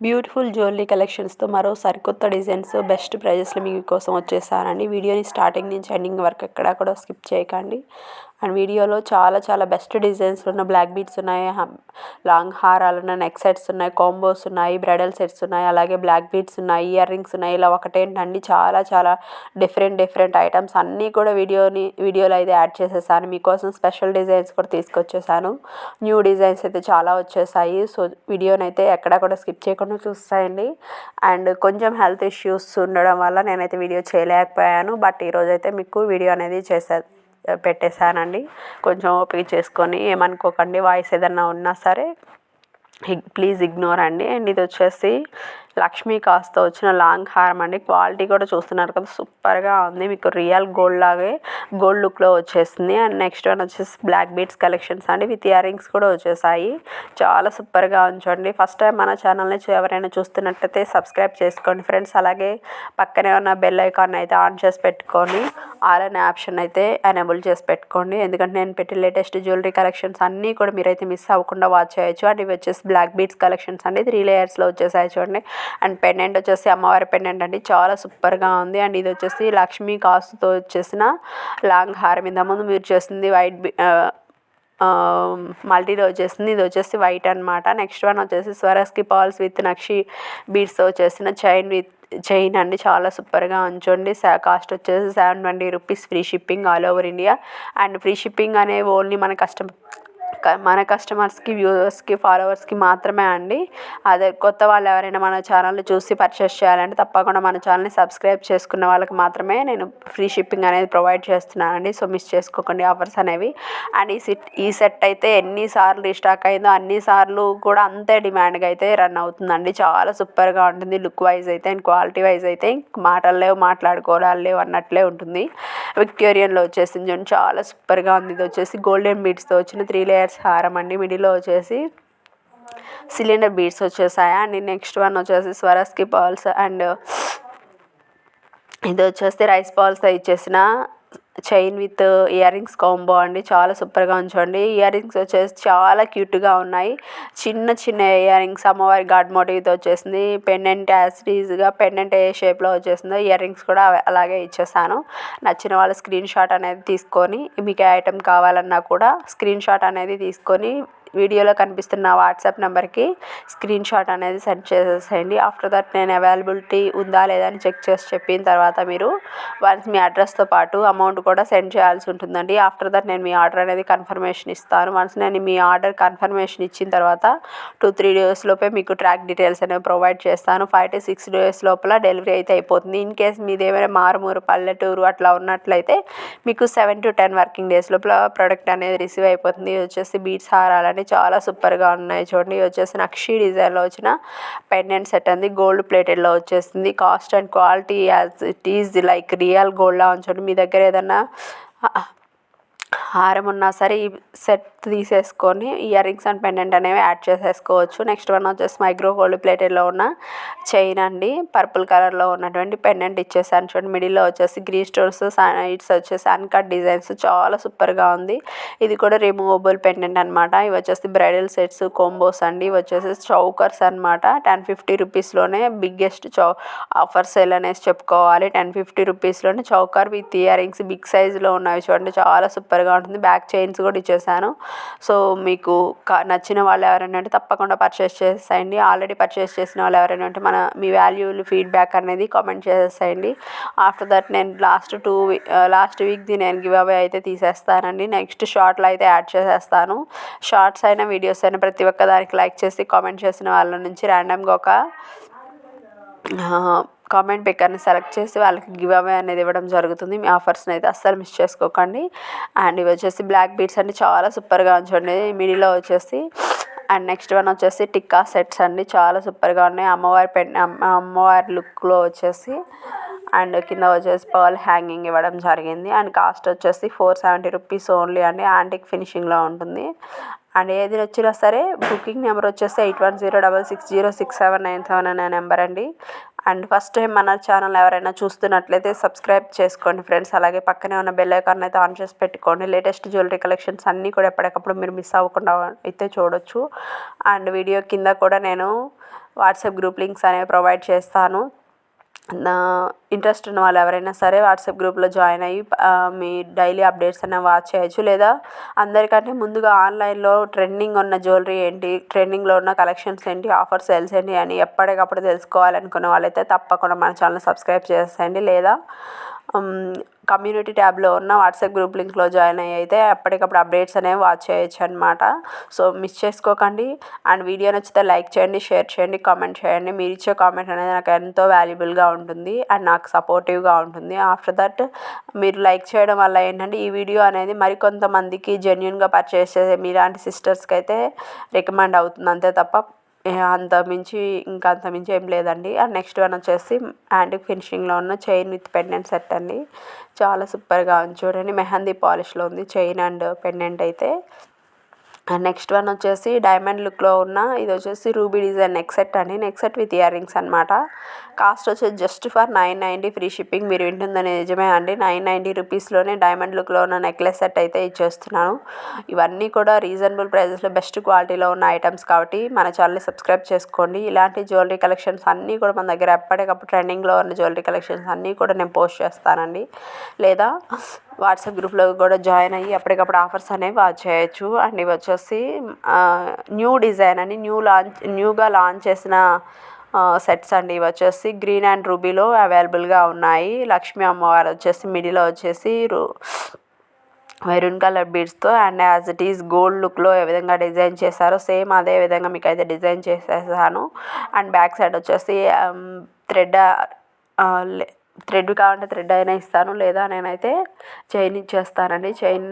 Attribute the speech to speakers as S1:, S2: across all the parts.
S1: Beautiful jewellery కలెక్షన్స్తో మరో సరికొత్త designs best ప్రైజెస్లో మీకోసం వచ్చేసానండి. వీడియోని స్టార్టింగ్ నుంచి ఎండింగ్ వరకు ఎక్కడా కూడా స్కిప్ చేయకండి. అండ్ వీడియోలో చాలా చాలా బెస్ట్ డిజైన్స్ ఉన్న బ్లాక్ బీడ్స్ ఉన్నాయి, లాంగ్ హారాలు ఉన్నాయి, నెక్ సెట్స్ ఉన్నాయి, కాంబోస్ ఉన్నాయి, బ్రైడల్ సెట్స్ ఉన్నాయి, అలాగే బ్లాక్ బీడ్స్ ఉన్నాయి, ఇయర్ రింగ్స్ ఉన్నాయి. ఇలా ఒకటేంటండి చాలా చాలా డిఫరెంట్ ఐటమ్స్ అన్నీ కూడా వీడియోలో అయితే యాడ్ చేసేసాను. మీకోసం స్పెషల్ డిజైన్స్ కూడా తీసుకొచ్చేసాను. న్యూ డిజైన్స్ అయితే చాలా వచ్చేసాయి. సో వీడియోని అయితే ఎక్కడా కూడా స్కిప్ చేయకుండా చూస్తాయండి. అండ్ కొంచెం హెల్త్ ఇష్యూస్ ఉండడం వల్ల నేనైతే వీడియో చేయలేకపోయాను. బట్ ఈరోజైతే మీకు వీడియో అనేది పెట్టేశానండి. కొంచెం ఓపిక చేసుకొని ఏమనుకోకండి, వాయిస్ ఏదన్నా ఉన్నా సరే ప్లీజ్ ఇగ్నోర్ అండి. అండ్ ఇది వచ్చేసి లక్ష్మీ కాస్తో వచ్చిన లాంగ్ హారం అండి. క్వాలిటీ కూడా చూస్తున్నారు కదా, సూపర్గా ఉంది. మీకు రియల్ గోల్డ్ లాగే గోల్డ్ లుక్లో వచ్చేస్తుంది. అండ్ నెక్స్ట్ వన్ వచ్చేసి బ్లాక్ బీడ్స్ కలెక్షన్స్ అండి, విత్ ఇయర్ రింగ్స్ కూడా వచ్చేసాయి. చాలా సూపర్గా ఉంచండి. ఫస్ట్ టైం మన ఛానల్ని ఎవరైనా చూస్తున్నట్టయితే సబ్స్క్రైబ్ చేసుకోండి ఫ్రెండ్స్. అలాగే పక్కనే ఉన్న బెల్ ఐకాన్ అయితే ఆన్ చేసి పెట్టుకొని ఆల్ అనే ఆప్షన్ అయితే ఎనేబుల్ చేసి పెట్టుకోండి. ఎందుకంటే నేను పెట్టే లేటెస్ట్ జ్యువెలరీ కలెక్షన్స్ అన్నీ కూడా మీరైతే మిస్ అవ్వకుండా వాచ్ చేయొచ్చు. అండ్ ఇవి వచ్చేసి బ్లాక్ బీడ్స్ కలెక్షన్స్ అండి, 3 లేయర్స్లో వచ్చేసాయి చూడండి. అండ్ పెండెంట్ వచ్చేసి అమ్మవారి పెండెంట్ అండి, చాలా సూపర్గా ఉంది. అండ్ ఇది వచ్చేసి లక్ష్మీ కాసుతో వచ్చేసిన లాంగ్ హారం. ఇంతకుముందు మీరు చేసింది వైట్ మల్టీలో వచ్చేసింది, ఇది వచ్చేసి వైట్ అనమాట. నెక్స్ట్ వన్ వచ్చేసి స్వరస్కి పాల్స్ విత్ నక్షి బీడ్స్తో వచ్చేసిన చైన్ అండి, చాలా సూపర్గా ఉంచండి. కాస్ట్ వచ్చేసి 720 rupees, free shipping all over India. And free shipping అనేవి ఓన్లీ మన కస్టమర్స్కి, వ్యూవర్స్కి, ఫాలోవర్స్కి మాత్రమే అండి. అదే కొత్త వాళ్ళు ఎవరైనా మన ఛానల్ని చూసి పర్చేస్ చేయాలంటే తప్పకుండా మన ఛానల్ని సబ్స్క్రైబ్ చేసుకున్న వాళ్ళకి మాత్రమే నేను ఫ్రీ షిప్పింగ్ అనేది ప్రొవైడ్ చేస్తున్నానండి. సో మిస్ చేసుకోకండి ఆఫర్స్ అనేవి. అండ్ ఈ సెట్ అయితే ఎన్నిసార్లు రీస్టాక్ అయిందో అన్నిసార్లు కూడా అంతే డిమాండ్గా అయితే రన్ అవుతుందండి. చాలా సూపర్గా ఉంటుంది లుక్ వైజ్ అయితే. అండ్ క్వాలిటీ వైజ్ అయితే మాటలు లేవు, మాట్లాడుకోవడాలు లేవు అన్నట్లే ఉంటుంది. విక్టోరియన్లో వచ్చేసింది చూడండి, చాలా సూపర్గా ఉంది. ఇది వచ్చేసి గోల్డెన్ బీడ్స్తో వచ్చిన 3 లేయర్స్ హారం అండి. మిడిల్లో వచ్చేసి సిలిండర్ బీడ్స్ వచ్చేసాయి. అండ్ నెక్స్ట్ వన్ వచ్చేసి స్వరస్కి పాల్స్. అండ్ ఇది వచ్చేసి రైస్ పాల్స్తో ఇచ్చేసిన chain with ear rings combo అండి, చాలా సూపర్గా ఉంచండి. ఇయర్ రింగ్స్ వచ్చేసి చాలా క్యూట్గా ఉన్నాయి. చిన్న చిన్న ఇయర్ రింగ్స్ అమ్మవారి గాడ్ మోటివ్తో వచ్చేసింది. పెండెంట్ యాస్టీజ్గా పెండెంట్ ఏ షేప్లో వచ్చేసిందో ఇయర్ రింగ్స్ కూడా అలాగే ఇచ్చేసాను. నచ్చిన వాళ్ళు స్క్రీన్ షాట్ అనేది తీసుకొని, మీకు ఏ ఐటెం కావాలన్నా కూడా స్క్రీన్ షాట్ అనేది తీసుకొని వీడియోలో కనిపిస్తున్న వాట్సాప్ నెంబర్కి స్క్రీన్ షాట్ అనేది సెండ్ చేసేసేయండి. ఆఫ్టర్ దట్ నేను అవైలబిలిటీ ఉందా లేదా అని చెక్ చేసి చెప్పిన తర్వాత మీరు వన్స్ మీ అడ్రస్తో పాటు అమౌంట్ కూడా సెండ్ చేయాల్సి ఉంటుందండి. ఆఫ్టర్ దట్ నేను మీ ఆర్డర్ అనేది కన్ఫర్మేషన్ ఇస్తాను. వన్స్ నేను మీ ఆర్డర్ కన్ఫర్మేషన్ ఇచ్చిన తర్వాత 2-3 డేస్ లోపే మీకు ట్రాక్ డీటెయిల్స్ అనేవి ప్రొవైడ్ చేస్తాను. 5 to 6 డేస్ లోపల డెలివరీ అయితే అయిపోతుంది. ఇన్ కేస్ మీది ఏమైనా మారుమూరు పల్లెటూరు అట్లా ఉన్నట్లయితే మీకు 7 to 10 వర్కింగ్ డేస్ లోపల ప్రోడక్ట్ అనేది రిసీవ్ అయిపోతుంది. ఇది వచ్చేసి బీడ్స్ హారాలని చాలా సూపర్గా ఉన్నాయి చూడండి. ఇది వచ్చేసి నక్షి డిజైన్లో వచ్చిన పెండెంట్ సెట్ అండి, గోల్డ్ ప్లేటెడ్లో వచ్చేసింది. Cost and quality as it is like real గోల్డ్లా ఉంచండి. మీ దగ్గర ఏదన్నా హారం ఉన్నా సరే ఈ సెట్ తీసేసుకొని ఇయర్ రింగ్స్ అండ్ పెండెంట్ అనేవి యాడ్ చేసేసుకోవచ్చు. నెక్స్ట్ వన్ వచ్చేసి మైక్రో గోల్డ్ ప్లేటెడ్లో ఉన్న చైన్ అండి, పర్పుల్ కలర్లో ఉన్నటువంటి పెండెంట్ ఇచ్చేసాను చూడండి. మిడిల్లో వచ్చేసి గ్రీన్ స్టోన్స్, ఇట్స్ వచ్చేసి అన్కట్ డిజైన్స్, చాలా సూపర్గా ఉంది. ఇది కూడా రిమూవబుల్ పెండెంట్ అనమాట. ఇవి వచ్చేసి బ్రైడల్ సెట్స్ కాంబోస్ అండి. ఇవి వచ్చేసి చౌకర్స్ అనమాట. 1050 రూపీస్లోనే బిగ్గెస్ట్ ఆఫర్ సేల్ అనేసి చెప్పుకోవాలి. 1050 రూపీస్లోనే choker with earrings big సైజులో ఉన్నాయి చూడండి, చాలా సూపర్గా ఉంటుంది. బ్యాక్ చైన్స్ కూడా ఇచ్చేసాను. సో మీకు నచ్చిన వాళ్ళు ఎవరైనా ఉంటే తప్పకుండా పర్చేస్ చేసేయండి. ఆల్రెడీ పర్చేస్ చేసిన వాళ్ళు ఎవరైనా ఉంటే మీ వాల్యూలు ఫీడ్బ్యాక్ అనేది కామెంట్ చేసేసేయండి. ఆఫ్టర్ దట్ నేను లాస్ట్ వీక్ది నేను గివ్ అవే అయితే తీసేస్తానండి. నెక్స్ట్ షార్ట్లో అయితే యాడ్ చేసేస్తాను. షార్ట్స్ అయినా వీడియోస్ అయినా ప్రతి ఒక్క దానికి లైక్ చేసి కామెంట్ చేసిన వాళ్ళ నుంచి ర్యాండమ్గా ఒక కామెంట్ పిక్కర్ని సెలెక్ట్ చేసి వాళ్ళకి గివ్ అవే అనేది ఇవ్వడం జరుగుతుంది. మీ ఆఫర్స్ని అయితే అస్సలు మిస్ చేసుకోకండి. అండ్ ఇవి వచ్చేసి బ్లాక్ బీడ్స్ అండి, చాలా సూపర్గా ఉంచండి. మిడిల్లో వచ్చేసి అండ్ నెక్స్ట్ వన్ వచ్చేసి టిక్కా సెట్స్ అండి, చాలా సూపర్గా ఉన్నాయి. అమ్మవారి లుక్లో వచ్చేసి అండ్ కింద వచ్చేసి పర్ల్ హ్యాంగింగ్ ఇవ్వడం జరిగింది. అండ్ కాస్ట్ వచ్చేసి 470 రూపీస్ ఓన్లీ అండి. యాంటిక్ ఫినిషింగ్లో ఉంటుంది. అండ్ ఏది వచ్చినా సరే బుకింగ్ నెంబర్ వచ్చేసి 8106060797 అనే నెంబర్ అండి. అండ్ ఫస్ట్ టైం మన ఛానల్ ఎవరైనా చూస్తున్నట్లయితే సబ్స్క్రైబ్ చేసుకోండి ఫ్రెండ్స్. అలాగే పక్కనే ఉన్న బెల్ ఐకాన్ అయితే ఆన్ చేసి పెట్టుకోండి. లేటెస్ట్ జ్యువెలరీ కలెక్షన్స్ అన్నీ కూడా ఎప్పటికప్పుడు మీరు మిస్ అవ్వకుండా అయితే చూడొచ్చు. అండ్ వీడియో కింద కూడా నేను వాట్సాప్ గ్రూప్ లింక్స్ అనేవి ప్రొవైడ్ చేస్తాను. నా ఇంట్రెస్ట్ ఉన్న వాళ్ళు ఎవరైనా సరే వాట్సాప్ గ్రూప్లో జాయిన్ అయ్యి మీ డైలీ అప్డేట్స్ అనేవి వాచ్ చేయొచ్చు. లేదా అందరికంటే ముందుగా ఆన్లైన్లో ట్రెండింగ్ ఉన్న జ్యువెలరీ ఏంటి, ట్రెండింగ్లో ఉన్న కలెక్షన్స్ ఏంటి, ఆఫర్ సేల్స్ ఏంటి అని ఎప్పటికప్పుడు తెలుసుకోవాలనుకున్న వాళ్ళైతే తప్పకుండా మన ఛానల్ సబ్స్క్రైబ్ చేసేయండి. లేదా కమ్యూనిటీ ట్యాబ్లో ఉన్న వాట్సాప్ గ్రూప్ లింక్లో జాయిన్ అయ్యి అయితే ఎప్పటికప్పుడు అప్డేట్స్ అనేవి వాచ్ చేయొచ్చు అనమాట. సో మిస్ చేసుకోకండి. అండ్ వీడియో నచ్చితే లైక్ చేయండి, షేర్ చేయండి, కామెంట్ చేయండి. మీరు ఇచ్చే కామెంట్ అనేది నాకు ఎంతో వాల్యుబుల్గా ఉంటుంది అండ్ నాకు సపోర్టివ్గా ఉంటుంది. ఆఫ్టర్ దట్ మీరు లైక్ చేయడం వల్ల ఏంటంటే ఈ వీడియో అనేది మరికొంతమందికి జెన్యున్గా పర్చేస్ చేసే మీలాంటి సిస్టర్స్కి అయితే రికమెండ్ అవుతుంది అంతే తప్ప అంతకుమించి ఏం లేదండి. అండ్ నెక్స్ట్ వన్ వచ్చేసి యాంటిక్ ఫినిషింగ్లో ఉన్న చైన్ విత్ పెండెంట్ సెట్ అండి. చాలా సూపర్గా ఉంది చూడండి. మెహందీ పాలిష్లో ఉంది చైన్ అండ్ పెండెంట్ అయితే. అండ్ నెక్స్ట్ వన్ వచ్చేసి డైమండ్ లుక్లో ఉన్న ఇది వచ్చేసి రూబీ డిజైన్ నెక్ సెట్ అండి. Neck set with ear rings అనమాట. కాస్ట్ వచ్చేసి జస్ట్ ఫర్ 990 ఫ్రీ షిప్పింగ్. మీరు వింటుందని నిజమే అండి. 990 రూపీస్లోనే డైమండ్ లుక్లో ఉన్న నెక్లెస్ సెట్ అయితే ఇచ్చేస్తున్నాను. ఇవన్నీ కూడా రీజనబుల్ ప్రైజెస్లో బెస్ట్ క్వాలిటీలో ఉన్న ఐటమ్స్ కాబట్టి మన ఛానల్ని సబ్స్క్రైబ్ చేసుకోండి. ఇలాంటి జ్యువెలరీ కలెక్షన్స్ అన్నీ కూడా మన దగ్గర ఎప్పటికప్పుడు ట్రెండింగ్లో ఉన్న జ్యువెలరీ కలెక్షన్స్ అన్నీ కూడా నేను పోస్ట్ చేస్తానండి. లేదా వాట్సాప్ గ్రూప్లో కూడా జాయిన్ అయ్యి ఎప్పటికప్పుడు ఆఫర్స్ అనేవి వాచ్ చేయొచ్చు. అండ్ ఇవి వచ్చేసి న్యూ డిజైన్ అని న్యూగా లాంచ్ చేసిన సెట్స్ అండి. ఇవి వచ్చేసి గ్రీన్ అండ్ రూబీలో అవైలబుల్గా ఉన్నాయి. లక్ష్మీ అమ్మవారు వచ్చేసి మిడిలో వచ్చేసి మెరూన్ కలర్ బీడ్స్తో and as it is gold లుక్లో ఏ విధంగా డిజైన్ చేశారో సేమ్ అదే విధంగా మీకు అయితే డిజైన్ చేసేసాను. అండ్ బ్యాక్ సైడ్ వచ్చేసి థ్రెడ్ కావాలంటే థ్రెడ్ అయినా ఇస్తాను. లేదా నేనైతే చైన్ ఇచ్చేస్తానండి. చైన్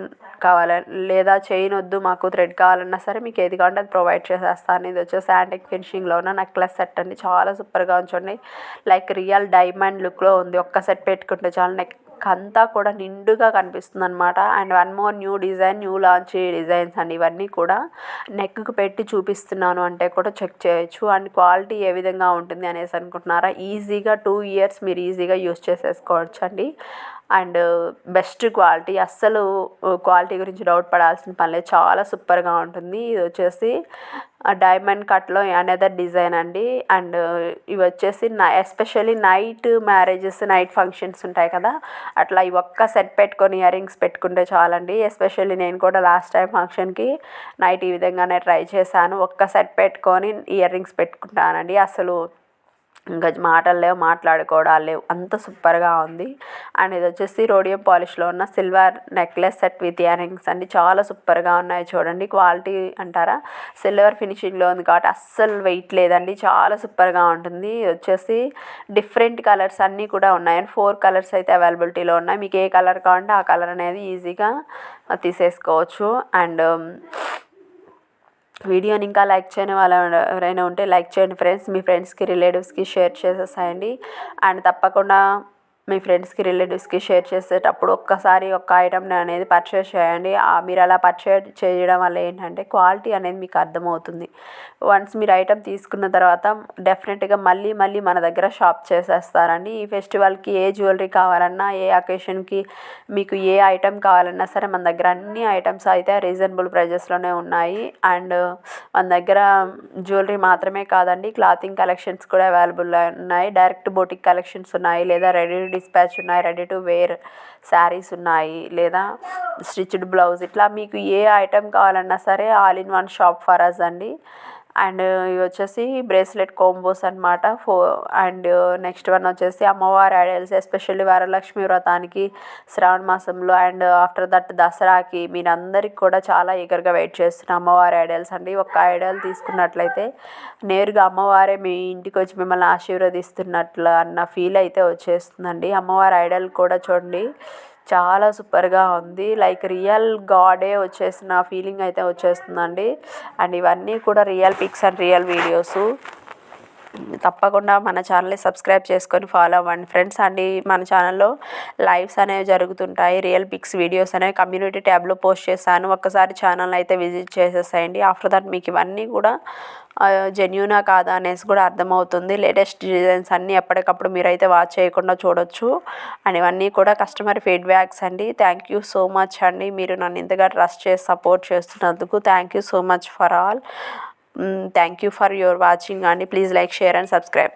S1: లేదా చైన్ వద్దు మాకు థ్రెడ్ కావాలన్నా సరే మీకు ఏది కావాలంటే అది ప్రొవైడ్ చేసేస్తాను. ఇది వచ్చేసి యాంటిక్ ఫినిషింగ్లో ఉన్న నెక్లెస్ సెట్ అండి. చాలా సూపర్గా ఉంచండి. లైక్ రియల్ డైమండ్ లుక్లో ఉంది. ఒక్క సెట్ పెట్టుకుంటే చాలా నెక్ అంతా కూడా నిండుగా కనిపిస్తుంది అనమాట. And one more new design, new launch designs అండి. ఇవన్నీ కూడా నెక్కు పెట్టి చూపిస్తున్నాను అంటే కూడా చెక్ చేయొచ్చు. అండ్ క్వాలిటీ ఏ విధంగా ఉంటుంది అనేసి అనుకుంటున్నారా, ఈజీగా 2 years మీరు ఈజీగా యూస్ చేసేసుకోవచ్చు అండి. అండ్ బెస్ట్ క్వాలిటీ, అస్సలు క్వాలిటీ గురించి డౌట్ పడాల్సిన పని లేదు. చాలా సూపర్గా ఉంటుంది. ఇది వచ్చేసి డైమండ్ కట్లో అనదర్ డిజైన్ అండి. అండ్ ఇవి వచ్చేసి especially night marriages, night functions ఉంటాయి కదా, అట్లా ఈ ఒక్క సెట్ పెట్టుకొని ఇయర్ రింగ్స్ పెట్టుకుంటే చాలండి. ఎస్పెషల్లీ నేను కూడా లాస్ట్ టైం ఫంక్షన్కి నైట్ ఈ విధంగానే ట్రై చేశాను. ఒక్క సెట్ పెట్టుకొని ఇయర్ రింగ్స్ పెట్టుకుంటానండి. అసలు ఇంకా మాటలు లేవు, మాట్లాడుకోవడాలు లేవు, అంత సూపర్గా ఉంది. అండ్ ఇది వచ్చేసి రోడియం పాలిష్లో ఉన్న silver necklace set with ear rings అండి. చాలా సూపర్గా ఉన్నాయి చూడండి. క్వాలిటీ అంటారా, సిల్వర్ ఫినిషింగ్లో ఉంది కాబట్టి అస్సలు వెయిట్ లేదండి. చాలా సూపర్గా ఉంటుంది. ఇది వచ్చేసి డిఫరెంట్ కలర్స్ అన్నీ కూడా ఉన్నాయి. అండ్ 4 కలర్స్ అయితే అవైలబిలిటీలో ఉన్నాయి. మీకు ఏ కలర్ కావాలంటే ఆ కలర్ అనేది ఈజీగా తీసేసుకోవచ్చు. అండ్ వీడియోని ఇంకా లైక్ చేయని వాళ్ళు ఎవరైనా ఉంటే లైక్ చేయండి ఫ్రెండ్స్. మీ ఫ్రెండ్స్కి, రిలేటివ్స్కి షేర్ చేసేసేయండి. అండ్ తప్పకుండా మీ ఫ్రెండ్స్కి, రిలేటివ్స్కి షేర్ చేసేటప్పుడు ఒక్కసారి ఒక్క ఐటమ్ని అనేది పర్చేస్ చేయండి. మీరు అలా పర్చేస్ చేయడం వల్ల ఏంటంటే క్వాలిటీ అనేది మీకు అర్థమవుతుంది. వన్స్ మీరు ఐటమ్ తీసుకున్న తర్వాత డెఫినెట్గా మళ్ళీ మన దగ్గర షాప్ చేసేస్తారండి. ఈ ఫెస్టివల్కి ఏ జ్యువెలరీ కావాలన్నా, ఏ అకేషన్కి మీకు ఏ ఐటమ్ కావాలన్నా సరే మన దగ్గర అన్ని ఐటమ్స్ అయితే రీజనబుల్ ప్రైజెస్లోనే ఉన్నాయి. అండ్ మన దగ్గర జ్యువెలరీ మాత్రమే కాదండి, క్లాతింగ్ కలెక్షన్స్ కూడా అవైలబుల్ ఉన్నాయి. డైరెక్ట్ బోటిక్ కలెక్షన్స్ ఉన్నాయి. లేదా రెడీ డిస్పాచ్ ఉన్నాయి, రెడీ టు వేర్ శారీస్ ఉన్నాయి, లేదా స్టిచ్డ్ బ్లౌజ్, ఇట్లా మీకు ఏ ఐటెం కావాలన్నా సరే all in one shop for us అండి. అండ్ ఇవి వచ్చేసి బ్రేస్లెట్ కాంబోస్ అనమాట. అండ్ నెక్స్ట్ వన్ వచ్చేసి అమ్మవారి ఐడల్స్, ఎస్పెషల్లీ వరలక్ష్మి వ్రతానికి శ్రావణ మాసంలో అండ్ ఆఫ్టర్ దట్ దసరాకి మీరందరికి కూడా చాలా ఈగర్గా వెయిట్ చేస్తున్న అమ్మవారి ఐడల్స్ అండి. ఒక ఐడల్ తీసుకున్నట్లయితే నేరుగా అమ్మవారే మీ ఇంటికి వచ్చి మిమ్మల్ని ఆశీర్వదిస్తున్నట్లు అన్న ఫీల్ అయితే వచ్చేస్తుందండి. అమ్మవారి ఐడల్ కూడా చూడండి, చాలా సూపర్గా ఉంది. లైక్ రియల్ గాడే వచ్చేసిన ఫీలింగ్ అయితే వచ్చేస్తుందండి. అండ్ ఇవన్నీ కూడా real pics and real videos. తప్పకుండా మన ఛానల్ని సబ్స్క్రైబ్ చేసుకొని ఫాలో అవ్వండి ఫ్రెండ్స్. అండ్ మన ఛానల్లో లైవ్స్ అనేవి జరుగుతుంటాయి. రియల్ పిక్స్ వీడియోస్ అనేవి కమ్యూనిటీ ట్యాబ్లో పోస్ట్ చేశాను. ఒక్కసారి ఛానల్ అయితే విజిట్ చేసేసేయండి. ఆఫ్టర్ దట్ మీకు ఇవన్నీ కూడా జెన్యూనా కాదా అనేసి కూడా అర్థమవుతుంది. లేటెస్ట్ డిజైన్స్ అన్నీ ఎప్పటికప్పుడు మీరైతే వాచ్ చేయకుండా చూడొచ్చు. అండ్ ఇవన్నీ కూడా కస్టమర్ ఫీడ్బ్యాక్స్ అండి. థ్యాంక్ యూ సో మచ్ అండి. మీరు నన్ను ఇంతగా ట్రస్ట్ చేసి సపోర్ట్ చేస్తున్నందుకు thank you so much for all. Thank you for your watching అండి. Please like, share and subscribe.